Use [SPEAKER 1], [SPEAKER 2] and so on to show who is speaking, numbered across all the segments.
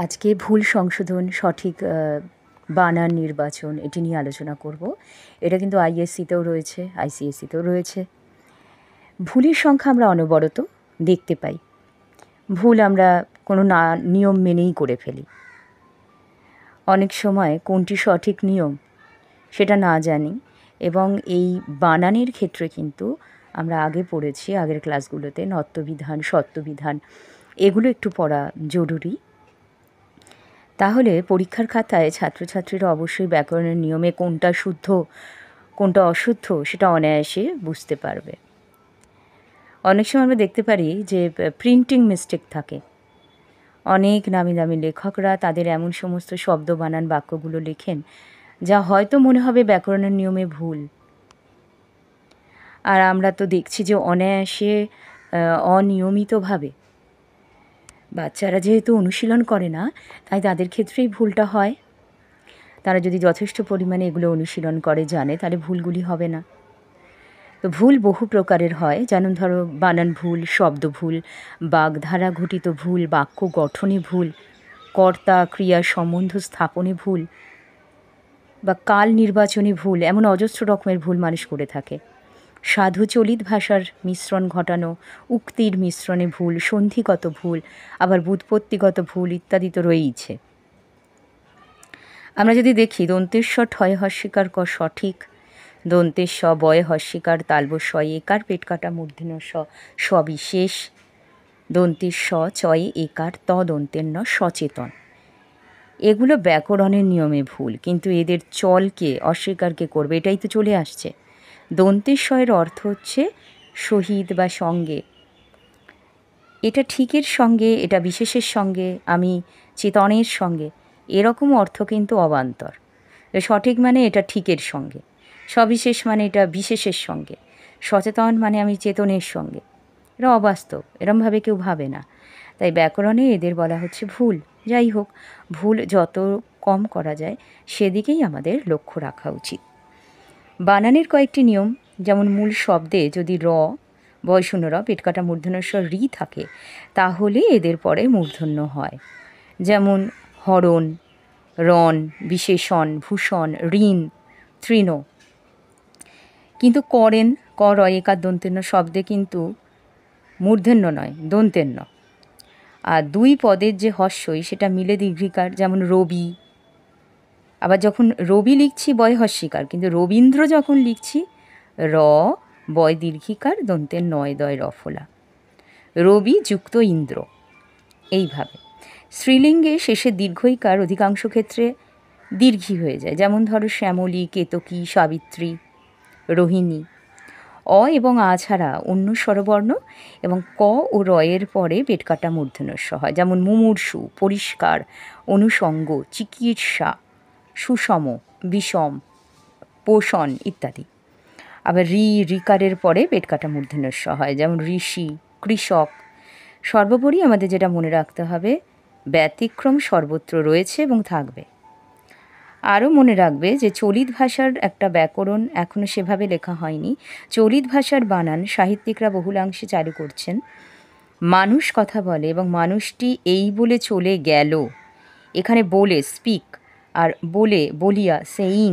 [SPEAKER 1] আজকে ভুল সংশোধন, সঠিক বানান নির্বাচন এটি নিয়ে আলোচনা করব। এটা কিন্তু আইএসসিতেও রয়েছে, আইসিএসসিতেও রয়েছে। ভুলের সংখ্যা আমরা অনবরত দেখতে পাই। ভুল আমরা কোনো নিয়ম মেনেই করে ফেলি। অনেক সময় কোনটি সঠিক নিয়ম সেটা না জানি, এবং এই বানানের ক্ষেত্রে কিন্তু আমরা আগে পড়েছি আগের ক্লাসগুলোতে নত্যবিধান, সত্যবিধান, এগুলো একটু পড়া জরুরি। তাহলে পরীক্ষার খাতায় ছাত্রছাত্রীরা অবশ্যই ব্যাকরণের নিয়মে কোনটা শুদ্ধ কোনটা অশুদ্ধ সেটা অনায়াসে বুঝতে পারবে। অনেক সময় আমরা দেখতে পারি যে প্রিন্টিং মিস্টেক থাকে। অনেক নামি দামি লেখকরা তাদের এমন সমস্ত শব্দ বানান বাক্যগুলো লেখেন যা হয়তো মনে হবে ব্যাকরণের নিয়মে ভুল, আর আমরা তো দেখছি যে অনায়াসে অনিয়মিতভাবে বাচ্চারা যেহেতু অনুশীলন করে না, তাই তাদের ক্ষেত্রেই ভুলটা হয়। তারা যদি যথেষ্ট পরিমাণে এগুলো অনুশীলন করে জানে, তাহলে ভুলগুলি হবে না। তো ভুল বহু প্রকারের হয়, যেমন ধরো বানান ভুল, শব্দ ভুল, বাগধারা ঘটিত ভুল, বাক্য গঠনে ভুল, কর্তা ক্রিয়া সম্বন্ধ স্থাপনে ভুল, বা কাল নির্বাচনে ভুল। এমন অজস্র রকমের ভুল মানুষ করে থাকে। সাধু চলিত ভাষার মিশ্রণ ঘটানো, উক্তির মিশ্রণে ভুল, সন্ধিগত ভুল, আবার ব্যুৎপত্তিগত ভুল ইত্যাদি তো রয়েইছে। আমরা যদি দেখি দন্তেশ্বর ঠয় হস্যিকার ক সঠিক, দন্তের স বয় হস্যিকার তালব শয়ে একার পেট কাটা মূর্ধন্য স সবিশেষ, দন্তের স চয়ে একার ত দন্তের ন সচেতন। এগুলো ব্যাকরণের নিয়মে ভুল, কিন্তু এদের চলকে অস্বীকারকে করবে এটাই তো চলে আসছে। দন্তের শয়ের অর্থ হচ্ছে শহীদ বা সঙ্গে, এটা ঠিকের সঙ্গে, এটা বিশেষের সঙ্গে, আমি চেতনের সঙ্গে, এরকম অর্থ কিন্তু অবান্তর। সঠিক মানে এটা ঠিকের সঙ্গে, সবিশেষ মানে এটা বিশেষের সঙ্গে, সচেতন মানে আমি চেতনের সঙ্গে। এরা অবাস্তব, এরমভাবে কেউ ভাবে না। তাই ব্যাকরণে এদের বলা হচ্ছে ভুল। যাই হোক, ভুল যত কম করা যায় সেদিকেই আমাদের লক্ষ্য রাখা উচিত। বানানের কয়েকটি নিয়ম, যেমন মূল শব্দে যদি র, বয়শূন্য র, পেটকাটা মূর্ধন্যস্বর রি থাকে, তাহলে এদের পরে মূর্ধন্য হয়। যেমন হরণ, রণ, বিশেষণ, ভূষণ, ঋণ, তৃণ। কিন্তু করেন, ক র একার দন্তেন্য শব্দে কিন্তু মূর্ধন্য নয়, দন্তেন্য। আর দুই পদের যে হস্যই সেটা মিলে দীর্ঘিকার, যেমন রবি। আবার যখন রবি লিখছি বয় হস্যিকার, কিন্তু রবীন্দ্র যখন লিখছি র বয় দীর্ঘিকার, দন্তের নয় দয় রফলা, রবি যুক্ত ইন্দ্র। এইভাবে স্ত্রীলিঙ্গে শেষে দীর্ঘইকার অধিকাংশ ক্ষেত্রে দীর্ঘী হয়ে যায়। যেমন ধরো শ্যামলী, কেতকী, সাবিত্রী, রোহিণী। অ এবং আ ছাড়া অন্য স্বরবর্ণ এবং ক ও রয়ের পরে পেটকাটা মূর্ধন্যস্ব হয়। যেমন মুমূর্ষু, পরিষ্কার, অনুষঙ্গ, চিকিৎসা, সুষম, বিষম, পোষণ ইত্যাদি। আবার রিকারের পরে পেটকাটা মূর্ধন্যস্ব হয়, যেমন ঋষি, কৃষক। সর্বোপরি আমাদের যেটা মনে রাখতে হবে, ব্যতিক্রম সর্বত্র রয়েছে এবং থাকবে। আরও মনে রাখবে যে চলিত ভাষার একটা ব্যাকরণ এখনও সেভাবে লেখা হয়নি। চলিত ভাষার বানান সাহিত্যিকরা বহুলাংশে চালু করছেন। মানুষ কথা বলে এবং মানুষটি এই বলে চলে গেল, এখানে বলে স্পিক, আর বলে বলিয়া সেইং,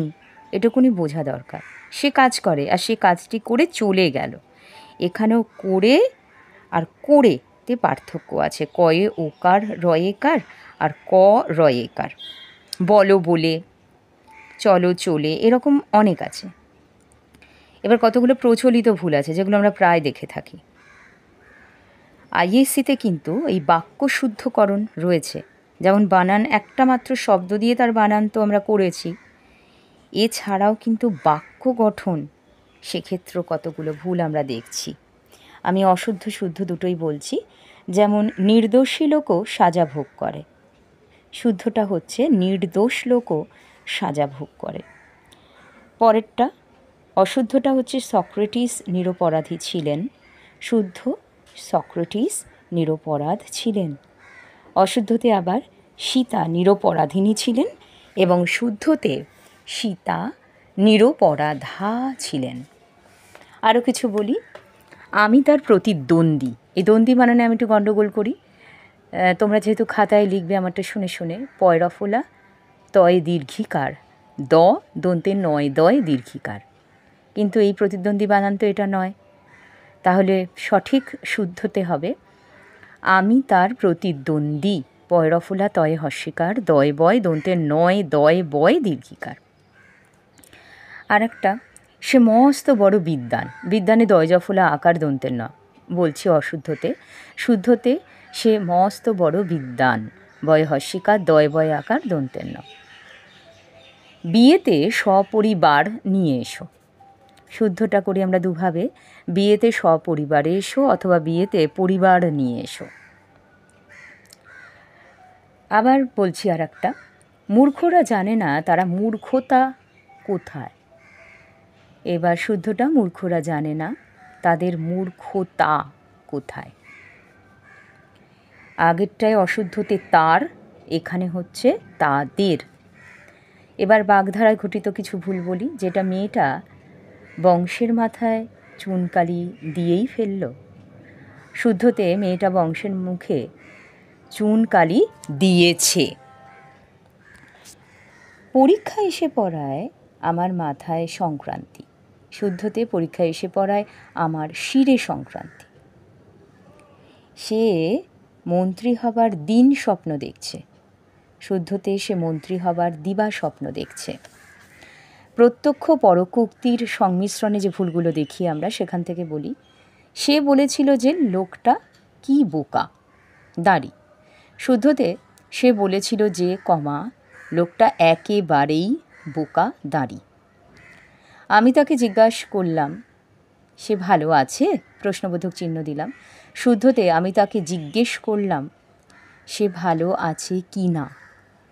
[SPEAKER 1] এটুকুনি বোঝা দরকার। সে কাজ করে আর সে কাজটি করে চলে গেল। এখানেও করে আর করেতে পার্থক্য আছে। কয়ে ওকার রয়েকার আর ক রয়েকার। বলো বলে, চলো চলে, এরকম অনেক আছে। এবার কতগুলো প্রচলিত ভুল আছে যেগুলো আমরা প্রায় দেখে থাকি। আইএসসিতে কিন্তু এই বাক্য শুদ্ধকরণ রয়েছে। যেমন বানান, একটা মাত্র শব্দ দিয়ে তার বানান তো আমরা করেছি, এছাড়াও কিন্তু বাক্য গঠন, সেক্ষেত্রেও কতগুলো ভুল আমরা দেখছি। আমি অশুদ্ধ শুদ্ধ দুটোই বলছি। যেমন নির্দোষী লোকও সাজা ভোগ করে, শুদ্ধটা হচ্ছে নির্দোষ লোকও সাজা ভোগ করে। পরেরটা অশুদ্ধটা হচ্ছে সক্রেটিস নিরপরাধী ছিলেন, শুদ্ধ সক্রেটিস নিরপরাধ ছিলেন। অশুদ্ধতে আবার সীতা নিরপরাধিনী ছিলেন এবং শুদ্ধতে সীতা নিরপরাধা ছিলেন। আরও কিছু বলি, আমি তার প্রতিদ্বন্দ্বী, এই দ্বন্দ্বী বানানে আমি একটু গণ্ডগোল করি। তোমরা যেহেতু খাতায় লিখবে আমারটা শুনে শুনে, পয়রা ফোলা তয় দীর্ঘিকার, দন্তে নয় দয় দীর্ঘিকার। কিন্তু এই প্রতিদ্বন্দ্বী বানান তো এটা নয়, তাহলে সঠিক শুদ্ধতে হবে আমি তার প্রতিদ্বন্দ্বী, পয়রা ফোলা তয় হস্যিকার, দয় বয় দন্তে নয় দয় বয় দীর্ঘিকার। আর একটা, সে মস্ত বড় বিদ্বান, বিদ্বানে দয় জফলা আকার দন্তের ন, বলছি অশুদ্ধতে। শুদ্ধতে সে মস্ত বড় বিদ্বান, বয় হস্যিকার, দয় বয় আকার দন্তের ন। বিয়েতে সপরিবার নিয়ে এসো। শুদ্ধটা করি আমরা দুভাবে, বিয়েতে সপরিবারে এসো অথবা বিয়েতে পরিবার নিয়ে এসো। আবার বলছি আর একটা, মূর্খরা জানে না তারা মূর্খতা কোথায়। এবার শুদ্ধটা, মূর্খরা জানে না তাদের মূর্খতা কোথায়। আগেরটায় অশুদ্ধতে তার, এখানে হচ্ছে তাদের। এবার বাগধারায় ঘটিত কিছু ভুল বলি, যেটা মেয়েটা বংশের মাথায় চুনকালি দিয়েই ফেলল। শুদ্ধতে মেয়েটা বংশের মুখে চুনকালি দিয়েছে। পরীক্ষা এসে পড়ায় আমার মাথায় সংক্রান্তি। শুদ্ধতে পরীক্ষা এসে পড়ায় আমার শিরে সংক্রান্তি। সে মন্ত্রী হবার দিন স্বপ্ন দেখছে। শুদ্ধতে সে মন্ত্রী হবার দিবা স্বপ্ন দেখছে। প্রত্যক্ষ পরোক্ষ উক্তির সংমিশ্রণে যে ভুলগুলো দেখি আমরা, সেখান থেকে বলি, সে বলেছিল যে লোকটা কি বোকা, দাড়ি। শুদ্ধতে সে বলেছিল যে লোকটা একেবারেই বোকা, দাড়ি। আমি তাকে জিজ্ঞাসা করলাম সে ভালো আছে, প্রশ্নবোধক চিহ্ন দিলাম। শুদ্ধতে আমি তাকে জিজ্ঞেস করলাম সে ভালো আছে কি না,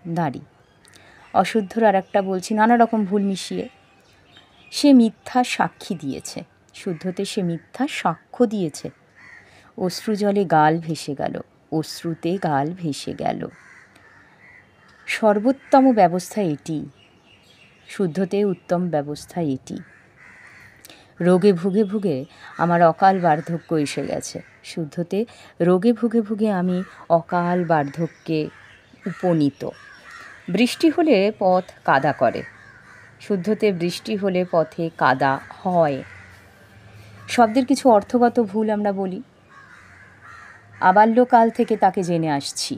[SPEAKER 1] দাড়ি। অশুদ্ধর আর একটা বলছি নানা রকম ভুল মিশিয়ে, সে মিথ্যা সাক্ষী দিয়েছে। শুদ্ধতে সে মিথ্যা সাক্ষ্য দিয়েছে। অশ্রু জলে গাল ভেসে গেল, অশ্রুতে গাল ভেসে গেল। সর্বোত্তম ব্যবস্থা এটি। শুদ্ধতে উত্তম ব্যবস্থা এটি। রোগে ভুগে ভুগে আমার অকাল বার্ধক্য এসে গেছে। শুদ্ধতে রোগে ভুগে ভুগে আমি অকাল বার্ধক্যে উপনীত। বৃষ্টি হলে পথ কাদা করে। শুদ্ধতে বৃষ্টি হলে পথে কাদা হয়। শব্দের কিছু অর্থগত ভুল আমরা বলি। আবাল্যকাল থেকে তাকে জেনে আসছি।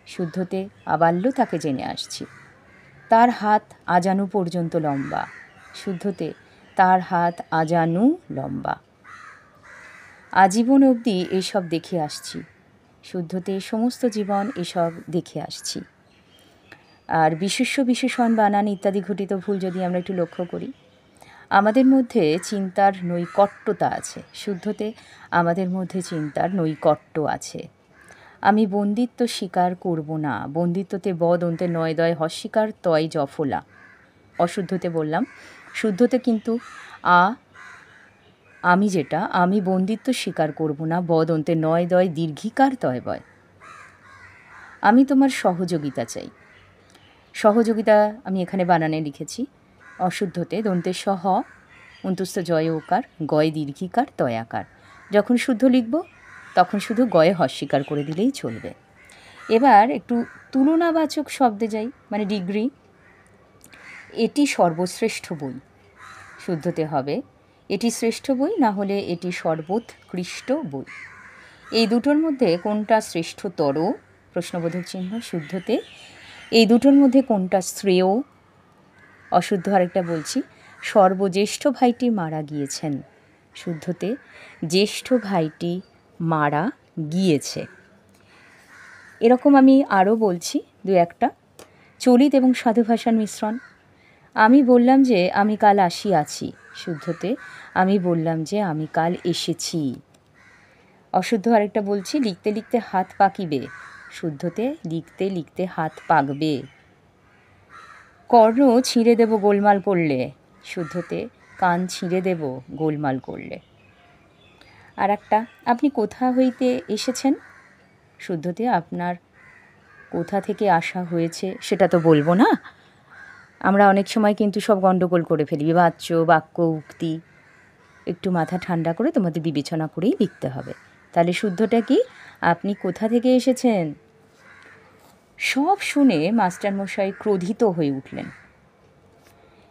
[SPEAKER 1] শুদ্ধতে আবাল্য তাকে জেনে আসছি। তার হাত আজানু পর্যন্ত লম্বা। শুদ্ধতে তার হাত আজানু লম্বা। আজীবন অবধি এসব দেখে আসছি। শুদ্ধতে সমস্ত জীবন এসব দেখে আসছি। আর বিশেষ্য বিশেষণ বানান ইত্যাদি ঘটিত ভুল যদি আমরা একটু লক্ষ্য করি, আমাদের মধ্যে চিন্তার নৈকট্যতা আছে। শুদ্ধতে আমাদের মধ্যে চিন্তার নৈকট্য আছে। আমি বন্দিত্ব স্বীকার করব না। বন্দিত্বতে দন্তে নয় দয় হস্যিকার, তয় জফলা। অশুদ্ধতে বললাম। শুদ্ধতে কিন্তু আমি যেটা, আমি বন্দিত্ব স্বীকার করব না, দন্তে নয় দয় দীর্ঘিকার, তয় বয়। আমি তোমার সহযোগিতা চাই। সহযোগিতা আমি এখানে বানানে লিখেছি। অশুদ্ধতে দন্তে সহ অন্তস্থ জয় ওকার, গয় দীর্ঘিকার, তয়াকার। যখন শুদ্ধ লিখব তখন শুধু গয়ে হস্যিকার করে দিলেই চলবে। এবার একটু তুলনাবাচক শব্দে যাই, মানে ডিগ্রি। এটি সর্বশ্রেষ্ঠ বই। শুদ্ধতে হবে এটি শ্রেষ্ঠ বই, না হলে এটি সর্বোৎকৃষ্ট বই। এই দুটোর মধ্যে কোনটা শ্রেষ্ঠতর, প্রশ্নবোধক চিহ্ন। শুদ্ধতে এই দুটোর মধ্যে কোনটা শ্রেয়। অশুদ্ধ আরেকটা বলছি, সর্বজ্যেষ্ঠ ভাইটি মারা গিয়েছেন। শুদ্ধতে জ্যেষ্ঠ ভাইটি মারা গিয়েছে। এরকম আমি আরও বলছি দু একটা। চলিত এবং সাধু ভাষার মিশ্রণ। আমি বললাম যে আমি কাল আসিয়াছি। শুদ্ধতে আমি বললাম যে আমি কাল এসেছি। অশুদ্ধ আরেকটা বলছি, লিখতে লিখতে হাত পাকিবে। শুদ্ধতে লিখতে লিখতে হাত পাকবে। কর্ণ ছিঁড়ে দেব গোলমাল করলে। শুদ্ধতে কান ছিঁড়ে দেব গোলমাল করলে। আর একটা, আপনি কোথা হইতে এসেছেন। শুদ্ধতে আপনার কোথা থেকে আসা হয়েছে সেটা তো বলবো না। আমরা অনেক সময় কিন্তু সব গণ্ডগোল করে ফেলি। বাচ্য, বাক্য, উক্তি। একটু মাথা ঠান্ডা করে তোমাদের বিবেচনা করেই লিখতে হবে। তাহলে শুদ্ধটা কি, আপনি কোথা থেকে এসেছেন। সব শুনে মাস্টারমশাই ক্রোধিত হয়ে উঠলেন।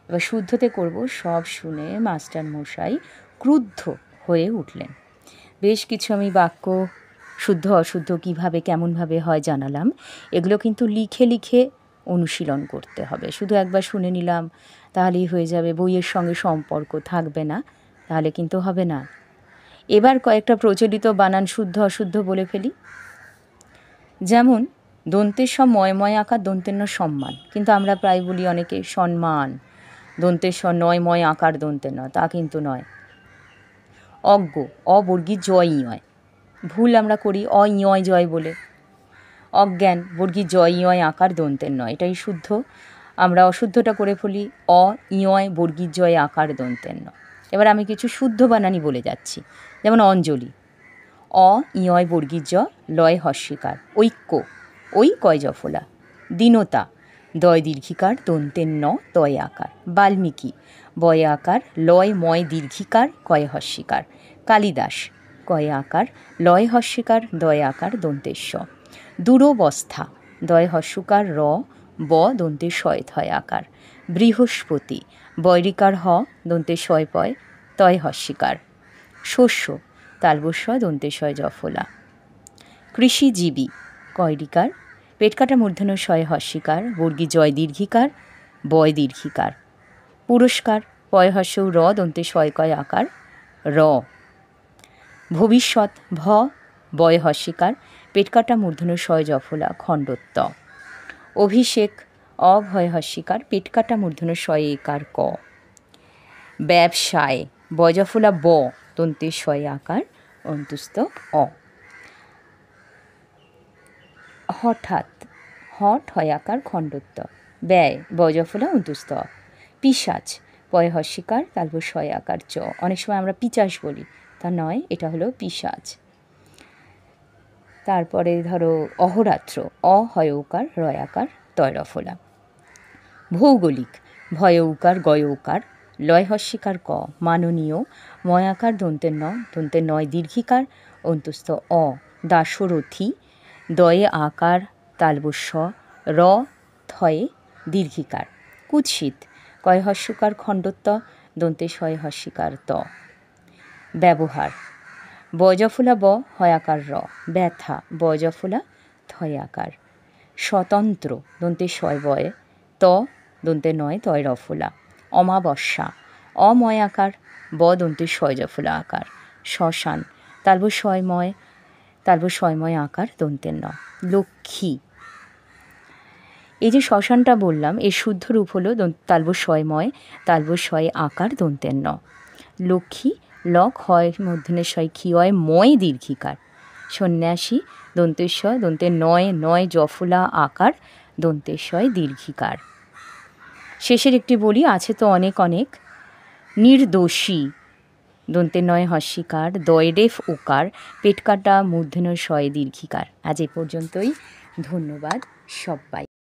[SPEAKER 1] এবার শুদ্ধতে করব, সব শুনে মাস্টারমশাই ক্রুদ্ধ হয়ে উঠলেন। বেশ কিছু আমি বাক্য শুদ্ধ অশুদ্ধ কীভাবে কেমনভাবে হয় জানালাম। এগুলো কিন্তু লিখে লিখে অনুশীলন করতে হবে। শুধু একবার শুনে নিলাম তাহলেই হয়ে যাবে, বইয়ের সঙ্গে সম্পর্ক থাকবে না, তাহলে কিন্তু হবে না। এবার কয়েকটা প্রচলিত বানান শুদ্ধ অশুদ্ধ বলে ফেলি। যেমন দন্তের স ময় আকার, দন্তের ন সম্মান, কিন্তু আমরা প্রায় বলি অনেকে সম্মান, দন্তের স নয় ময় আকার দন্তের ন, তা কিন্তু নয়। অজ্ঞ, অবর্গীর জয় ইয়, ভুল আমরা করি অ ইয় জয় বলে। অজ্ঞান, বর্গীর জয় ইয় আকার দন্তের নয়, এটাই শুদ্ধ। আমরা অশুদ্ধটা করে ফেলি অ ইয় বর্গীর জয় আকার দন্তের ন। এবার আমি কিছু শুদ্ধ বানানি বলে যাচ্ছি। যেমন অঞ্জলি, অ ইয় বর্গীর জ লয় হস্যিকার। ঐক্য, ওই কয় জফলা। দীনতা, দয় দীর্ঘিকার দন্তের ন তয় আকার। বাল্মীকি, বয় আকার লয় ময় দীর্ঘিকার কয় হস্যিকার। কালিদাস, কয় আকার লয় হস্যিকার দয় আকার দন্তের স। দূরবস্থা, দয় হস্যকার র ব দন্তের শয় থয় আকার। বৃহস্পতি, বৈরিকার হ দন্তের শয় পয় তয় হস্যিকার। শস্য, তালবস্য দন্তের শয় জফলা। কৃষিজীবী, কয়রিকার পেটকাটা মূর্ধন্য শয় হস্যিকার, বর্গী জয় দীর্ঘিকার বয় দীর্ঘিকার। পুরস্কার, পয় হস্য র দন্তে শয় কয় আকার র। ভবিষ্যৎ, ভ বয় হস্যিকার, পেটকাটা মূর্ধন্য শয় জফলা খণ্ডত্ব। অভিষেক, অভয় হস্যিকার, পেটকাটা মূর্ধন্য শয় একার ক। ব্যবসায়, বজফলা ব দন্তে শয় আকার অন্তুস্থ অ। হঠাৎ, হট হয় আকার খণ্ডত্ব। ব্যয়, বজফলা অন্তুস্থ। পিশাচ, পয় হস্যিকার তালব শয় আকার চ। অনেক সময় আমরা পিচাস বলি, তা নয়, এটা হলো পিশাচ। তারপরে ধরো অহরাত্র, অ হয় উকার রয় আকার তয় রফলা। ভৌগোলিক, ভয় উকার গয় উকার লয় হস্যিকার ক। মাননীয়, ময় আকার দন্তের ন, দন্তের নয় দীর্ঘিকার অন্তুস্থ অ। দাশরথী, দয়ে আকার তালবস্য র থয়ে দীর্ঘিকার। কুৎসিত, কয় হস্যকার খণ্ডত্ব দন্তে শয় হস্যিকার ত। ব্যবহার, বজফলা ব হয় আকার র। ব্যথা, বজফলা থয় আকার। স্বতন্ত্র, দন্তে শয় বয় ত দন্তে নয় তয় রফলা। অমাবস্যা, অময় আকার ব দন্তে শয় জফলা আকার। শ্মশান, তালব শয়ময় আকার দন্তের ন। লক্ষ্মী, এই যে শ্মশানটা বললাম এর শুদ্ধ রূপ হলো তালব শয়ময় তালব শয় আকার দন্তের ন। লক্ষ্মী, লক হয় মধ্যনে শয় ক্ষিয় ময় দীর্ঘিকার। সন্ন্যাসী, দন্তেশ্বয় দন্তের নয় নয় জফলা আকার দন্তেশ্বয় দীর্ঘিকার। শেষের একটি বলি, আছে তো অনেক অনেক। নির্দোষী, দন্তের নয় হস্যিকার দয়রেফ ওকার পেটকাটা মূর্ধন্য শয় দীর্ঘিকার। আজ এ পর্যন্তই, ধন্যবাদ সবাই।